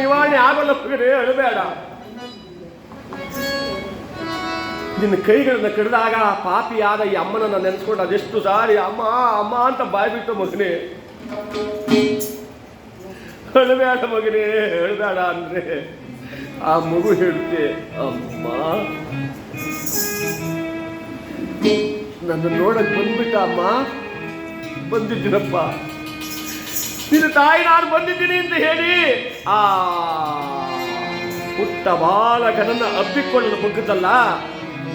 ನಿವಾರಣೆ ಆಗಲ್ಲ ಮಗನೇ, ಅಳಬೇಡ. ನಿನ್ನ ಕೈಗಳನ್ನ ಕಡಿದಾಗ ಪಾಪಿಯಾದ ಈ ಅಮ್ಮನನ್ನ ನೆನೆಸ್ಕೊಂಡು ಅದೆಷ್ಟು ಸಾರಿ ಅಮ್ಮ ಅಮ್ಮ ಅಂತ ಬಾಯ್ಬಿಟ್ಟು ಮಗನೇ. ಅಳಬೇಡ ಮಗನೇ, ಅಳಬೇಡ ಅಂದ್ರೆ ಆ ಮಗು ಹೇಳುತ್ತೆ, ಅಮ್ಮ ನನ್ನ ನೋಡಕ್ ಬಂದ್ಬಿಟ್ಟ ಅಮ್ಮ. ಬಂದಿದ್ದೀನಪ್ಪ, ನಿನ್ನ ತಾಯಿ ನಾನು ಬಂದಿದ್ದೀನಿ ಅಂತ ಹೇಳಿ ಆ ಪುಟ್ಟ ಬಾಲಕನನ್ನ ಅಪ್ಪಿಕೊಳ್ಳಲು ಬಗ್ಗದಲ್ಲ,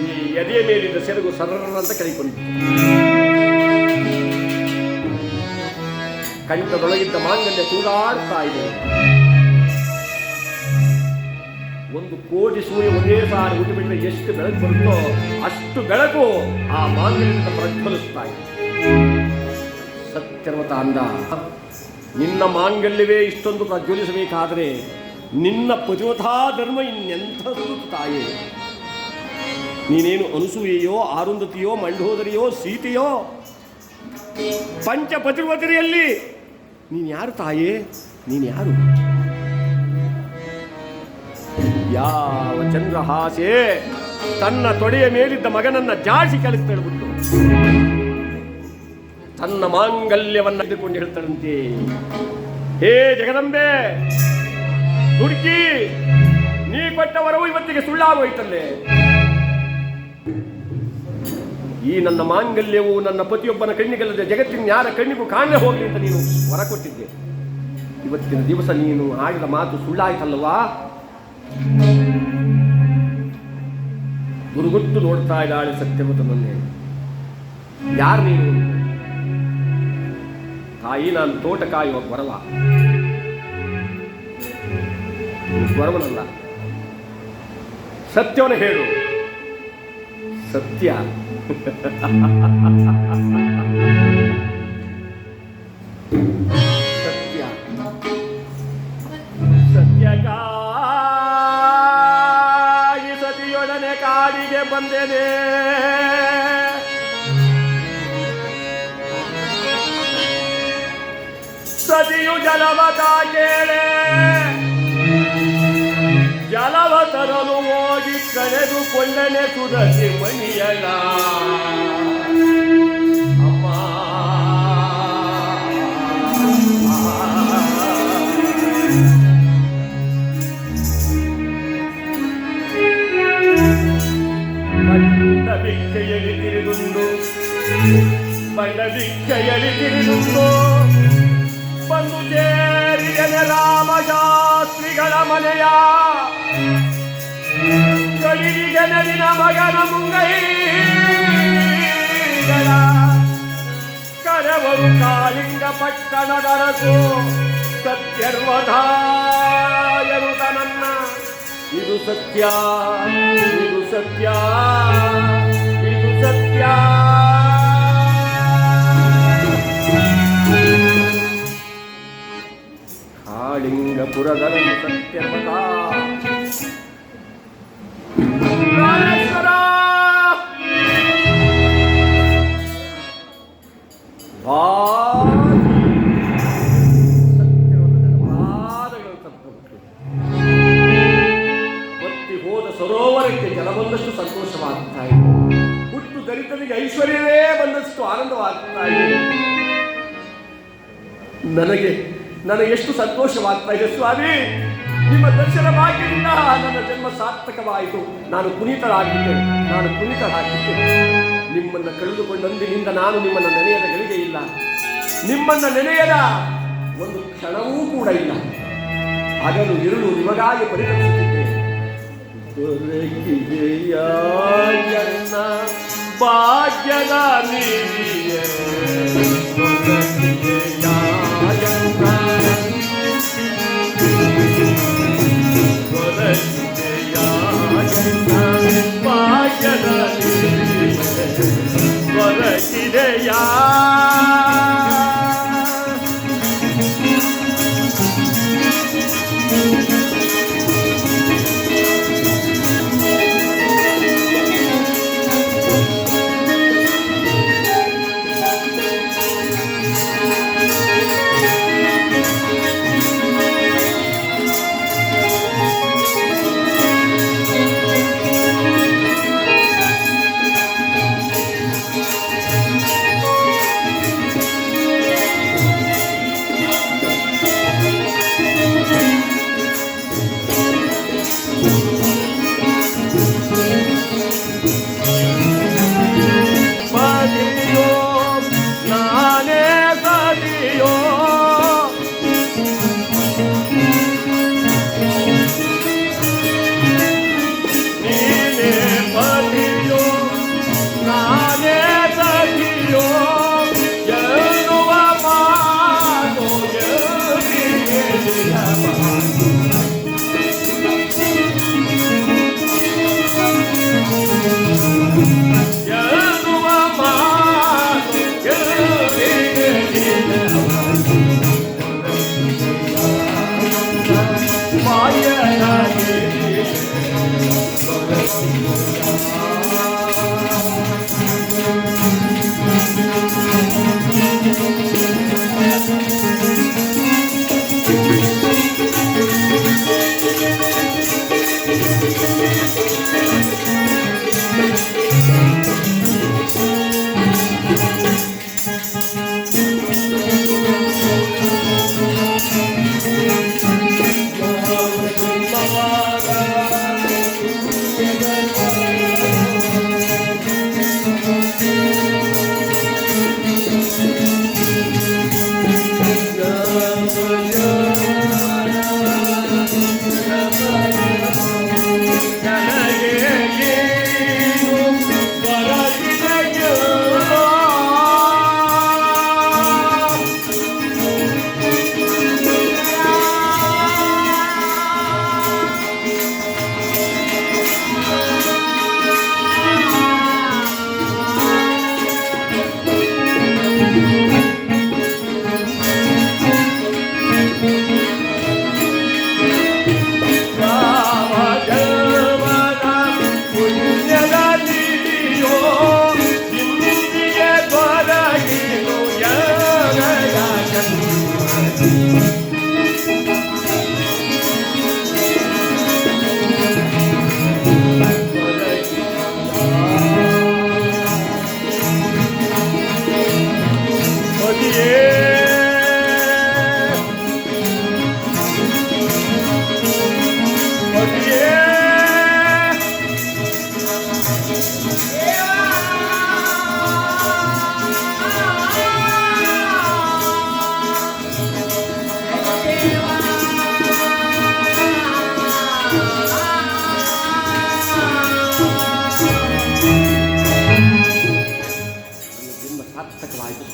ಈ ಎದೆಯ ಮೇಲಿದ್ದ ಸೆರಗು ಸರಳ ಅಂತ ಕೈಕೊಂಡಿತ್ತು. ಕಂಠದೊಳಗಿದ್ದ ಮಾಂಗಲ್ಯ ತೂಗಾಡ್ತಾ ಇದೆ. 1 ಕೋಟಿ ಸೂರ್ಯ ಒಂದೇ ಸಾರಿ ಹುಟ್ಟಿಬಿಟ್ರೆ ಎಷ್ಟು ಬೆಳಕು ಬರುತ್ತೋ ಅಷ್ಟು ಬೆಳಕು ಆ ಮಾಂಗಲ್ಯದಿಂದ ಪ್ರಜ್ವಲಿಸ್ತಾ ಇದೆ. ಸತ್ಯರ್ವತ ಅಂದ, ನಿನ್ನ ಮಾಂಗಲ್ಯವೇ ಇಷ್ಟೊಂದು ಪ್ರಜ್ವಲಿಸಬೇಕಾದರೆ ನಿನ್ನ ಪತಿವ್ರತಾ ಧರ್ಮ ಇನ್ನೆಂಥದ್ದು ತಾಯಿ. ನೀನೇನು ಅನುಸೂಯೆಯೋ, ಆರುಂಧತಿಯೋ, ಮಂಡೋದರಿಯೋ, ಸೀತೆಯೋ, ಪಂಚಪತಿರ್ವತರಿಯಲ್ಲಿ ನೀನು ಯಾರು ತಾಯೇ? ನೀನು ಯಾರು? ಯಾವ ಚಂದ್ರಹಾಸೆ ತನ್ನ ತೊಡೆಯ ಮೇಲಿದ್ದ ಮಗನನ್ನ ಜಾಡಿಸಿ ಕೆಳಗೆ ತಳ್ಳಿಬಿಟ್ಟು ತನ್ನ ಮಾಂಗಲ್ಯವನ್ನ ಹಿಡಿದುಕೊಂಡು ಹೇಳ್ತಾರಂತೆ, ಹೇ ಜಗದಂಬೆ, ದುರ್ಗಿ, ನೀ ಕೊಟ್ಟ ವರವು ಇವತ್ತಿಗೆ ಸುಳ್ಳಾಗೋಯ್ತಲ್ಲೇ. ಈ ನನ್ನ ಮಾಂಗಲ್ಯವು ನನ್ನ ಪತಿಯೊಬ್ಬನ ಕಣ್ಣಿಗಲ್ಲದೆ ಜಗತ್ತಿನ ಯಾರ ಕಣ್ಣಿಗೂ ಕಾಣೆ ಹೋಗಲಿ ಅಂತ ನೀನು ವರ ಕೊಟ್ಟಿದ್ದೆ. ಇವತ್ತಿನ ದಿವಸ ನೀನು ಆಡಿದ ಮಾತು ಸುಳ್ಳಾಯ್ತಲ್ಲವಾ? ಗುರುಗುಟ್ಟು ನೋಡ್ತಾ ಇದ್ದಾಳೆ ಸತ್ಯವತನನ್ನೇ. ಯಾರು ನೀನು? ತಾಯಿ, ನಾನು ತೋಟ ಕಾಯುವ ಗೊರವ, ಗೊರವನಲ್ಲ. ಸತ್ಯವನ್ನು ಹೇಳು. ಸತ್ಯ ಸತ್ಯ ಸತ್ಯಕ್ಕಾಗಿ ಸತಿಯೊಡನೆ ಕಾಡಿಗೆ ಬಂದೇನೆ. ಸತಿಯು ಜಲವತ ಕೇಳೆ, ಜಲವ ತರಲು ಹೋಗಿ ಕಳೆದುಕೊಂಡನೆ ಸುರಸಿ ಮಣಿಯಲ್ಲ. ಅಮ್ಮ ಬಂಡ ಬಿಕ್ಕೆಯಲಿ ತಿರುಗುಂಡು, ಬಂಡ ಬಿಕ್ಕೆಯಲಿ ತಿರುಗುಂಡು ಬಂದು ಸೇರಿದನೆ ರಾಮಶಾಸ್ತ್ರಿಗಳ ಮನೆಯ. ಕಡಿಗೆ ನದಿನ ಮಗನ ಮುಂಗೈಗಳ ಕರವರು ಕಾಳಿಂಗ ಪಟ್ಟಣದರಸು ಸತ್ಯರ್ವಧಾಯರುತ ನನ್ನ. ಇದು ಸತ್ಯ, ಇದು ಸತ್ಯ, ಇದು ಸತ್ಯ. ಕಾಳಿಂಗಪುರದ ಸತ್ಯರ್ವತ ಬತ್ತಿ ಹೋದ ಸರೋವರಕ್ಕೆ ಜಲ ಬಂದಷ್ಟು ಸಂತೋಷವಾಗ್ತಾ ಇದೆ. ಹುಟ್ಟು ದಲಿತನಿಗೆ ಐಶ್ವರ್ಯವೇ ಬಂದಷ್ಟು ಆನಂದವಾಗ್ತಾ ಇದೆ. ನನಗೆ ಎಷ್ಟು ಸಂತೋಷವಾಗ್ತಾ ಇದೆ ಸ್ವಾಮಿ. ನಿಮ್ಮ ದರ್ಶನ ಭಾಗ್ಯದಿಂದ ನನ್ನ ಜನ್ಮ ಸಾರ್ಥಕವಾಯಿತು. ನಾನು ಪುನೀತರಾಗಿದ್ದೆ. ನಿಮ್ಮನ್ನು ಕಳೆದುಕೊಂಡಂದಿನಿಂದ ನಾನು ನಿಮ್ಮನ್ನು ನೆನೆಯದ ಗಳಿಗೆ ಇಲ್ಲ. ನಿಮ್ಮನ್ನು ನೆನೆಯದ ಒಂದು ಕ್ಷಣವೂ ಕೂಡ ಇಲ್ಲ. ಹಗಲು ಇರುಳು ನಿಮಗಾಗಿ ಪರಿಗಣಿಸುತ್ತಿದ್ದೆ. ದೊರಕಿದೆಯ ಎನ್ನ ಭಾಗ್ಯದ ನೀಡಿಯೇ, ದೊರಕಿದೆಯಾ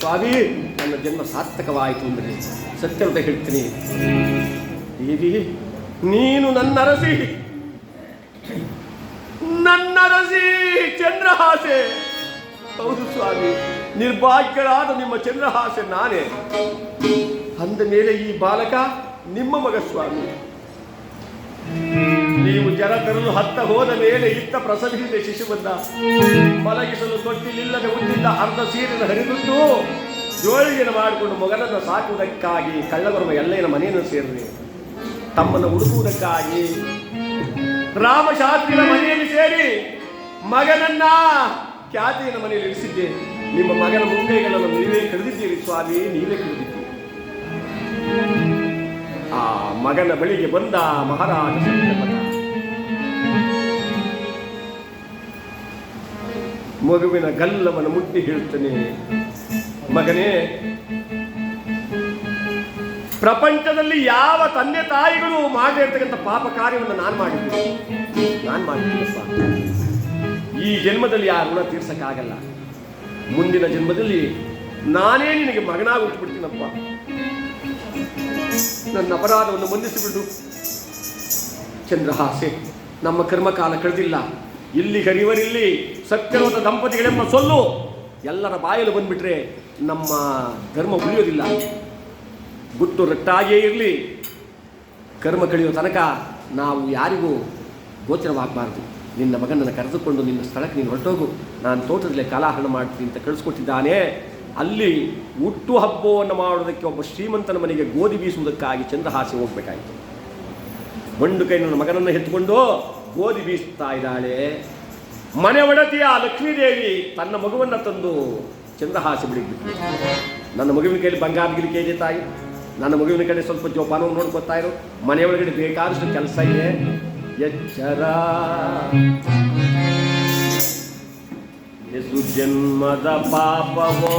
ಸ್ವಾಮಿ, ನನ್ನ ಜನ್ಮ ಸಾರ್ಥಕವಾಯಿತು ಅಂದರೆ ಸತ್ಯವಂತ ಹೇಳ್ತೀನಿ. ದೇವಿ, ನೀನು ನನ್ನರಸಿ ಚಂದ್ರಹಾಸೆ. ಹೌದು ಸ್ವಾಮಿ, ನಿರ್ಭಾಗ್ಯರಾದ ನಿಮ್ಮ ಚಂದ್ರಹಾಸೆ ನಾನೇ. ಅಂದ ಮೇಲೆ ಈ ಬಾಲಕ ನಿಮ್ಮ ಮಗ ಸ್ವಾಮಿ. ನೀವು ಜನ ತರಲು ಹತ್ತ ಹೋದ ಮೇಲೆ ಇತ್ತ ಪ್ರಸವಿಸಿದ ಶಿಶುವನ್ನ ಮಲಗಿಸಲು ತೊಟ್ಟಿಲಿಲ್ಲದೆ ಉದ್ದಿದ್ದ ಅರ್ಧ ಸೀರಿನ ಹರಿದುದ್ದು ಜೋಳಿಗೆನ ಮಾಡಿಕೊಂಡು ಮಗನನ್ನು ಸಾಕುವುದಕ್ಕಾಗಿ ಕಳ್ಳಗರುವ ಎಲ್ಲೆಯ ಮನೆಯನ್ನು ಸೇರಿದೆ. ತಮ್ಮನ್ನು ಹುಡುಕುವುದಕ್ಕಾಗಿ ರಾಮಶಾಸ್ತ್ರಿಗಳ ಮನೆಯಲ್ಲಿ ಸೇರಿ ಮಗನನ್ನ ಖ್ಯಾತಿಯ ಮನೆಯಲ್ಲಿ ಇರಿಸಿದ್ದೆ. ನಿಮ್ಮ ಮಗನ ಮುಂಗೈಗಳನ್ನು ನೀವೇ ಕರೆದಿದ್ದೀರಿ ಸ್ವಾಮಿ, ನೀವೇ ಕರೆದಿದ್ದೀರಿ. ಆ ಮಗನ ಬಳಿಗೆ ಬಂದ ಮಹಾರಾಜ ಸತ್ಯಪಥ ಮಗುವಿನ ಗಲ್ಲವನ್ನು ಮುಟ್ಟಿ ಹೇಳ್ತಾನೆ, ಮಗನೇ, ಪ್ರಪಂಚದಲ್ಲಿ ಯಾವ ತಂದೆ ತಾಯಿಗಳು ಮಾಡದೇ ಇರ್ತಕ್ಕಂಥ ಪಾಪ ಕಾರ್ಯವನ್ನು ನಾನು ಮಾಡಿದ್ದೀನಪ್ಪ. ಈ ಜನ್ಮದಲ್ಲಿ ಆ ಋಣ ತೀರ್ಸಕ್ಕಾಗಲ್ಲ. ಮುಂದಿನ ಜನ್ಮದಲ್ಲಿ ನಾನೇ ನಿನಗೆ ಮಗನಾಗಿ ಹುಟ್ಟುಬಿಡ್ತೀನಪ್ಪ. ನನ್ನ ಅಪರಾಧವನ್ನು ಮನ್ನಿಸಿಬಿಡು. ಚಂದ್ರಹಾಸೆ, ನಮ್ಮ ಕರ್ಮಕಾಲ ಕಳೆದಿಲ್ಲ. ಇಲ್ಲಿ ಹರಿವರಿಲ್ಲಿ ಸತ್ಯವಾದ ದಂಪತಿಗಳೆಂಬ ಸೊಲ್ಲು ಎಲ್ಲರ ಬಾಯಲು ಬಂದ್ಬಿಟ್ರೆ ನಮ್ಮ ಧರ್ಮ ಉಳಿಯೋದಿಲ್ಲ. ಗುಟ್ಟು ರಟ್ಟಾಗಿಯೇ ಇರಲಿ. ಕರ್ಮ ಕಳೆಯೋ ತನಕ ನಾವು ಯಾರಿಗೂ ಗೋಚರವಾಗಬಾರ್ದು. ನಿನ್ನ ಮಗನನ್ನು ಕರೆದುಕೊಂಡು ನಿನ್ನ ಸ್ಥಳಕ್ಕೆ ನೀನು ಹೊರಟೋಗು, ನಾನು ತೋಟದಲ್ಲೇ ಕಾಲಹರಣ ಮಾಡ್ತೀನಿ ಅಂತ ಕಳಿಸ್ಕೊಟ್ಟಿದ್ದಾನೆ. ಅಲ್ಲಿ ಹುಟ್ಟು ಹಬ್ಬವನ್ನು ಮಾಡೋದಕ್ಕೆ ಒಬ್ಬ ಶ್ರೀಮಂತನ ಮನೆಗೆ ಗೋಧಿ ಬೀಸುವುದಕ್ಕಾಗಿ ಚಂದ್ರಹಾಸೆ ಹೋಗಬೇಕಾಯಿತು. ಗಂಡು ಕೈ ನನ್ನ ಮಗನನ್ನು ಎತ್ತುಕೊಂಡು ಗೋಧಿ ಬೀಸ್ತಾ ಇದ್ದಾಳೆ. ಮನೆ ಒಡತಿಯ ಲಕ್ಷ್ಮೀದೇವಿ ತನ್ನ ಮಗುವನ್ನು ತಂದು ಚಂದ್ರಹಾಸೆ ಬಿಡಿಬಿಟ್ಟು, ನನ್ನ ಮಗುವಿನ ಕೈಯಲ್ಲಿ ಬಂಗಾರಗಿರಿಕೆ ಇದೆ ತಾಯಿ, ನನ್ನ ಮಗುವಿನ ಕಡೆ ಸ್ವಲ್ಪ ಜೋಪಾನವನ್ನು ನೋಡ್ಕೊತಾ ಇರು, ಮನೆಯೊಳಗಡೆ ಬೇಕಾದಷ್ಟು ಕೆಲಸ ಇದೆ, ಎಚ್ಚರ. ಯೇಸು ಜನ್ಮದ ಪಾಪವೋ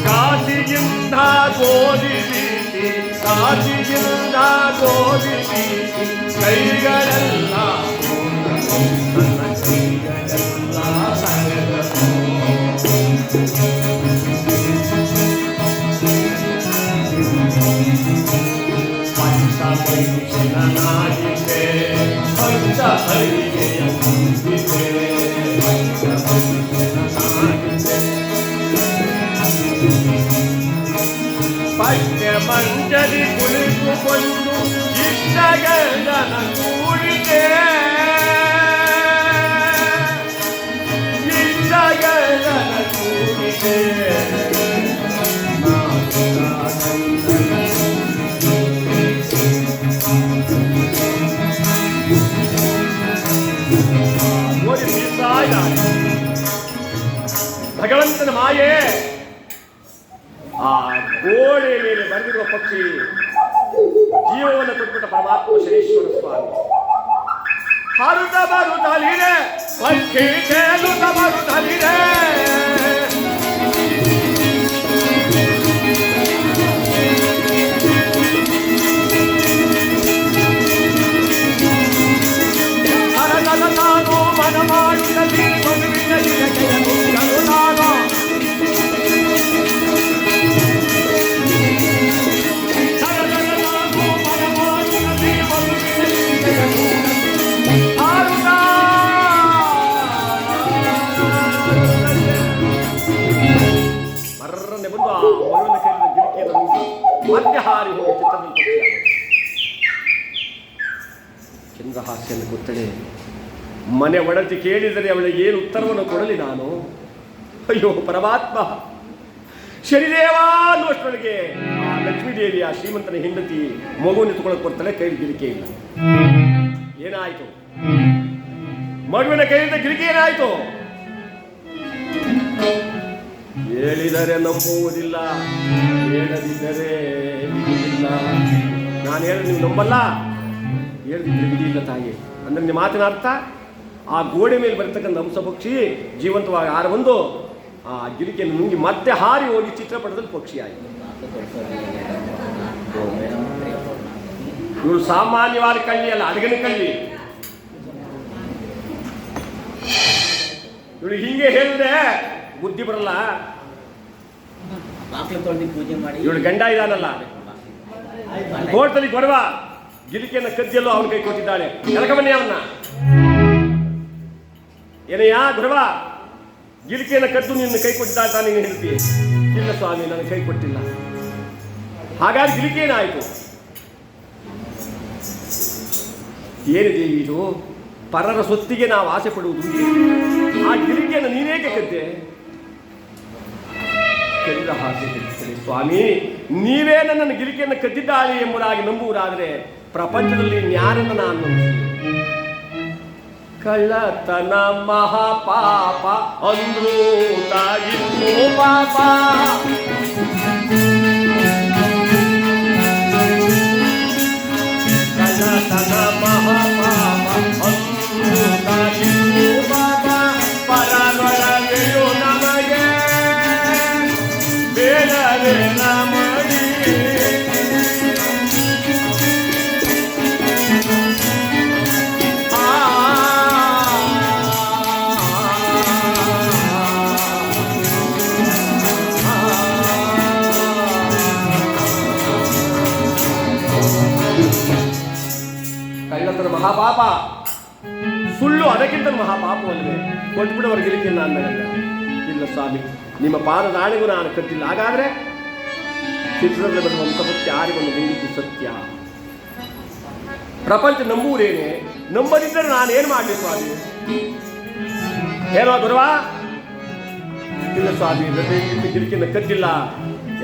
ಕಾಶಿಯಿಂದ ಗೋಧಿ ಬೀಸಿ, ಕಾಶಿಯಿಂದ ಗೋಧಿ ಬೀಸಿ, ಕೈಗಳೆಲ್ಲ ಕೈಗಳೆಲ್ಲ ಪಂಚ ಹರಿಗೆಯ ಪೀಠದಿ ಕುಳಿತುಕೊಂಡು ಇಷ್ಟಗಂಡನ ಕೂಡಿದೆ ಇಷ್ಟಗಂಡನ ಕೂಡಿದೆ ಭಗವಂತನ ಮಾಯೆ. ಆ ಗೋಡೆ ಮೇಲೆ ಬರೆದಿರುವ ಪಕ್ಷಿ ಜೀವವನ್ನು ಕೊಟ್ಬಿಟ್ಟ ಪರಮಾತ್ಮ ಶನೇಶ್ವರ ಸ್ವಾಮಿ. ಹಾರುತ್ತ ಬರುತ್ತಲಿದೆ ಪಕ್ಷಿ ತೇಲುತ್ತ ಬರುತ್ತಲಿದೆ ನಾನು ಮನ ಮಾಡುತ್ತಲೇ ಮಗುವಿನ ನಾನು ಮರ್ರನ್ನೇ ಬಂದು ಆ ಮಗುವಿನ ಕೈಲಿನ ಗಿರಿಕೆಯನ್ನು ಮತ್ತೆ ಹಾರಿ ಹೋಗಿ ಚಿತ್ರದಲ್ಲಿ ಚಂದ್ರಹಾಸ್ಯನ ಗೊತ್ತಡೆ ಮನೆ ಒಡತಿ ಕೇಳಿದರೆ ಅವಳಿಗೆ ಏನು ಉತ್ತರವನ್ನು ಕೊಡಲಿ ನಾನು? ಅಯ್ಯೋ ಪರಮಾತ್ಮ, ಶನಿದೇವ ಅನ್ನುವಷ್ಟರೊಳಗೆ ಆ ಲಕ್ಷ್ಮೀದೇವಿಯ ಶ್ರೀಮಂತನ ಹೆಂಡತಿ ಮಗುವನ್ನು ತಗೊಳಕ್ ಬರ್ತಾಳೆ, ಕೈಲಿ ಗಿರಿಕೆ ಇಲ್ಲ. ಏನಾಯ್ತು? ಮಗುವಿನ ಕೈಯಿಂದ ಗಿರಿಕೆ ಏನಾಯ್ತು? ಹೇಳಿದರೆ ನಂಬುವುದಿಲ್ಲ, ಹೇಳದಿದ್ದರೆ ಇಲ್ಲ. ನಾನು ಹೇಳಿದ್ರೆ ನೀವು ನಂಬಲ್ಲ, ಹೇಳಿದ್ರೆ ಬಿಡಿ ಇಲ್ಲ ತಾಯಿ ಅಂದ್ರೆ ನಿಮ್ಮ ಮಾತಿನ ಅರ್ಥ ಆ ಗೋಡೆ ಮೇಲೆ ಬರ್ತಕ್ಕಂಥ ಹಂಸಪಕ್ಷಿ ಜೀವಂತವಾಗಿ ಹಾರ ಬಂದು ಆ ಗಿರಿಕೆಯನ್ನು ನುಂಗಿ ಮತ್ತೆ ಹಾರಿ ಹೋಗಿ ಚಿತ್ರಪಟದಲ್ಲಿ ಪಕ್ಷಿ ಆಯಿತು. ಇವಳು ಸಾಮಾನ್ಯವಾದ ಕಳ್ಳಿ ಅಲ್ಲ, ಅಡಗನ ಕಳ್ಳಿ. ಇವಳು ಹಿಂಗೆ ಹೇಳಿದ್ರೆ ಬುದ್ಧಿ ಬರಲ್ಲ. ಇವಳು ಗಂಡ ಇದಾನಲ್ಲ, ಕೋರ್ಟಲ್ಲಿ ಕೊಡುವ ಗಿರಿಕೆಯನ್ನು ಕದ್ದಿಯಲ್ಲೋ ಅವನ ಕೈ ಕೊಟ್ಟಿದ್ದಾಳೆ. ಎಳಕಬನ್ನಿ ಅವನ್ನ. ಏನಯ್ಯ ಗುರವ, ಗಿರಿಕೆಯನ್ನು ಕದ್ದು ನಿನ್ನ ಕೈ ಕೊಟ್ಟಿದ್ದ ನೀನು ಹೇಳ್ತೀಯ? ಇಲ್ಲ ಸ್ವಾಮಿ, ನನಗೆ ಕೈ ಕೊಟ್ಟಿಲ್ಲ. ಹಾಗಾಗಿ ಗಿರಿಕೆ ಏನಾಯಿತು? ಏನಿದೆ ಇದು? ಪರರ ಸೊತ್ತಿಗೆ ನಾವು ಆಸೆ ಪಡುವುದು. ಆ ಗಿರಿಕೆಯನ್ನು ನೀನೇಕೆ ಕದ್ದೆ? ಚಂದ್ರಹಾಸ್ಯ ಹೇಳ್ತಾರೆ, ಸ್ವಾಮಿ ನೀವೇ ನನ್ನನ್ನು ಗಿರಿಕೆಯನ್ನು ಕದ್ದಿದ್ದಾಳೆ ಎಂಬುದಾಗಿ ನಂಬುವುದಾದರೆ ಪ್ರಪಂಚದಲ್ಲಿ ನ್ಯಾರನ್ನು ನಾನು ನಂಬಿಸಿ. ಕಳ್ಳತನ ಮಹಾಪಾಪ ಅಂದ್ರೂ ತಾಗಿನ್ನು ಪಾಪ. ಕಳ್ಳತನ ಮಹಾಪಾಪ ಅಂದ್ರೂ ತಾಗಿನ್ನು ಪಾಪ. ಪರನೊಳಗೆಯೋ ನಮಗೆ ಬೇಡವೇ ನಮಗೆ. ಕಳ್ಳತನ ಮಹಾಪಾಪ, ಸುಳ್ಳು ಅದಕ್ಕಿಂತ ಮಹಾಪಾಪವಲ್ಲವೇ? ಕೊಟ್ಬಿಡೋರ ಗಿರಿಕೆಯನ್ನು ಅಂದಾಗ ಇಲ್ಲ ಸ್ವಾಮಿ, ನಿಮ್ಮ ಪಾದದಾಳಿಗೂ ನಾನು ಕಟ್ಟಿಲ್ಲ. ಹಾಗಾದ್ರೆ ಚಿತ್ರದಲ್ಲಿ ಬರುವ ಮುಖಪಕ್ಷಿ ಯಾರಿಗೊಂದು ನಿಂದಿದ್ದು ಸತ್ಯ. ಪ್ರಪಂಚ ನಂಬುವುದೇನೆ, ನಂಬದಿದ್ದರೆ ನಾನೇನು ಮಾಡಲಿ ಸ್ವಾಮಿ? ಹೇಳೋ ಗುರುವ? ಇಲ್ಲ ಸ್ವಾಮಿ, ಗಿರಿಕೆಯನ್ನು ಕದ್ದಿಲ್ಲ,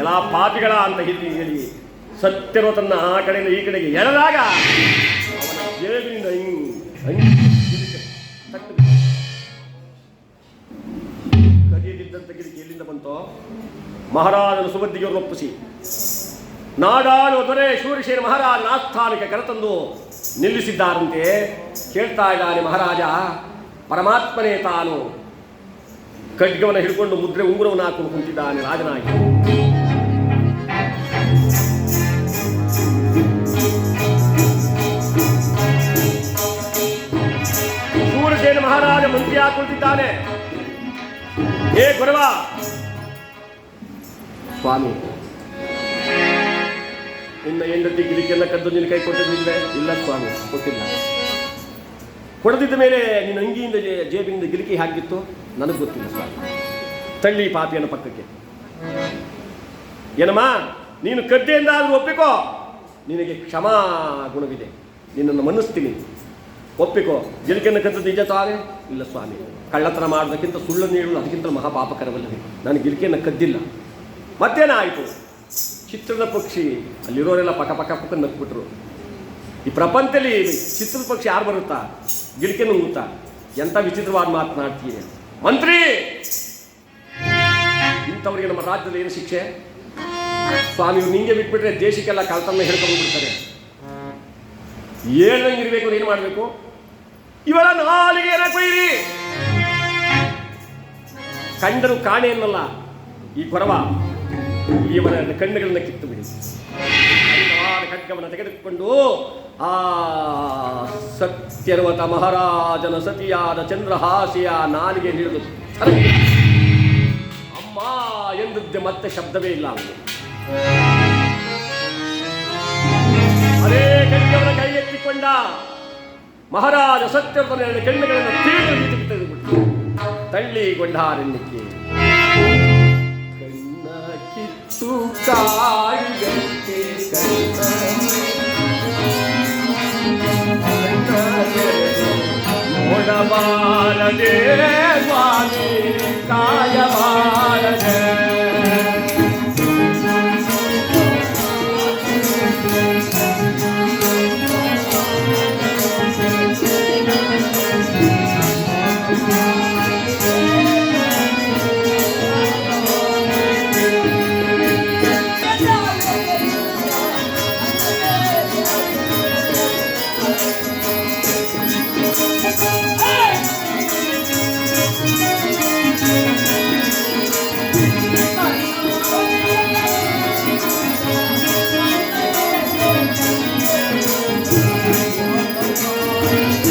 ಎಲ್ಲ ಪಾಪಿಗಳ ಅಂತ ಹೇಳಿ ಸತ್ಯರೋ ತನ್ನ ಆ ಕಡೆಯಿಂದ ಈ ಕಡೆಗೆ ಎಳೆದಾಗ ಅವನ ಜೇಬಿನಿಂದ ಕದಿಯದಿದ್ದಂಥ ಗಿರಿಕೆ ಎಲ್ಲಿಂದ ಬಂತೋ? ಮಹಾರಾಜನ ಸುಬದ್ದಿಗೆ ಒಪ್ಪಿಸಿ ನಾಡಾಳುವ ದೊರೆ ಶೂರಸೇನ ಮಹಾರಾಜನ ಆಸ್ಥಾನಕ್ಕೆ ಕರೆತಂದು ನಿಲ್ಲಿಸಿದ್ದಾರಂತೆ. ಕೇಳ್ತಾ ಇದ್ದಾನೆ ಮಹಾರಾಜ, ಪರಮಾತ್ಮನೇ ತಾನು ಖಡ್ಗವನ್ನು ಹಿಡ್ಕೊಂಡು ಮುದ್ರೆ ಉಂಗುರವನ್ನು ಹಾಕೊಂಡು ಕುಂತಿದ್ದಾನೆ ರಾಜನಾಗಿ. ಶೂರಸೇನ ಮಹಾರಾಜ ಮಂತ್ರಿ ಹಾಕೊಳ್ತಿದ್ದಾನೆ. ಹೇ ಗುರವ ಸ್ವಾಮಿ, ನಿನ್ನ ಹೆಂಡತಿ ಗಿರಿಕೆಲ್ಲ ಕದ್ದು ನಿನ್ನ ಕೈ ಕೊಟ್ಟಿದ್ದಿಲ್ವೇ? ಇಲ್ಲ ಸ್ವಾಮಿ, ಕೊಟ್ಟಿಲ್ಲ. ಕೊಡದಿದ್ದ ಮೇಲೆ ನಿನ್ನ ಅಂಗಿಯಿಂದ ಜೇಬಿನಿಂದ ಗಿರಿಕೆ ಹಾಕಿತ್ತು? ನನಗೆ ಗೊತ್ತಿಲ್ಲ ಸ್ವಾಮಿ. ತಳ್ಳಿ ಪಾಪಿಯನ್ನು ಪಕ್ಕಕ್ಕೆ. ಏನಮ್ಮ ನೀನು ಕದ್ದೆ ಎಂದಾದರೂ ಒಪ್ಪಿಕೋ, ನಿನಗೆ ಕ್ಷಮಾ ಗುಣವಿದೆ, ನಿನ್ನನ್ನು ಮನ್ನಿಸ್ತೀನಿ, ಒಪ್ಪಿಕೋ. ಗಿಲ್ಕೆಯನ್ನು ಕದ್ದದ್ದು ನಿಜ ತಾನೇ? ಇಲ್ಲ ಸ್ವಾಮಿ, ಕಳ್ಳತನ ಮಾಡೋದಕ್ಕಿಂತ ಸುಳ್ಳನ್ನು ಹೇಳುವುದು ಅದಕ್ಕಿಂತ ಮಹಾಪಾಪಕರವಲ್ಲವೇ? ನಾನು ಗಿಲ್ಕೆಯನ್ನು ಕದ್ದಿಲ್ಲ. ಮತ್ತೇನಾಯಿತು? ಚಿತ್ರದ ಪಕ್ಷಿ ಅಲ್ಲಿರೋರೆಲ್ಲ ಪಕ್ಕ ಪಕ್ಕ ಪಕ್ಕ ನಕ್ಬಿಟ್ರು. ಈ ಪ್ರಪಂಚದಲ್ಲಿ ಚಿತ್ರದ ಪಕ್ಷಿ ಯಾರು ಬರುತ್ತಾ? ಗಿಲ್ಕೆ ನುಂಗುತ್ತಾ? ಎಂಥ ವಿಚಿತ್ರವಾದ ಮಾತನಾಡ್ತೀರಿ ಮಂತ್ರಿ. ಇಂಥವ್ರಿಗೆ ನಮ್ಮ ರಾಜ್ಯದಲ್ಲಿ ಏನು ಶಿಕ್ಷೆ? ಸ್ವಾಮಿ ನಿಂಗೆ ಬಿಟ್ಬಿಟ್ರೆ ದೇಶಕ್ಕೆಲ್ಲ ಕಳ್ತನ ಹೇಳ್ಕೊಂಡ್ಬಿಡ್ತಾರೆ. ಹೇಳ್ದಂಗಿರ್ಬೇಕು, ಏನು ಮಾಡಬೇಕು? ಇವಳ ನಾಲಿಗೆ ಏನಕ್ಕೊಯ್ಯಿರಿ, ಕಂಡರು ಕಾಣೆ ಅನ್ನಲ್ಲ ಈ ಕೊರವ, ಇವನ ಕಣ್ಣುಗಳನ್ನ ಕಿತ್ತು ಬಿಡಿ. ಖಡ್ಗವನ್ನು ತೆಗೆದುಕೊಂಡು ಆ ಸತ್ಯರ್ವತ ಮಹಾರಾಜನ ಸತಿಯಾದ ಚಂದ್ರಹಾಸಿಯ ನಾಲಿಗೆ ಹಿಡಿದು ಅಮ್ಮ ಎಂದದ್ದೆ ಮತ್ತೆ ಶಬ್ದವೇ ಇಲ್ಲ ಅವನು. ಅದೇ ಖಡ್ಗವನ ಕೈ ಎತ್ತಿಕೊಂಡ ಮಹಾರಾಜ ಸತ್ಯರ್ವತನ ಎರಡು ಕಣ್ಣುಗಳನ್ನು ತೆಗೆದುಬಿಟ್ಟು ತಳ್ಳಿಗೊಂಡಾರಣ್ಯಕ್ಕೆ. ಕಣ್ಣ ಕಿತ್ತು ಕಾಯಿದಂತೆ ನೋಡಬಾರದೆ ಸ್ವಾಮಿ ಕಾಯಬಾರದೆ.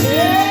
Yeah.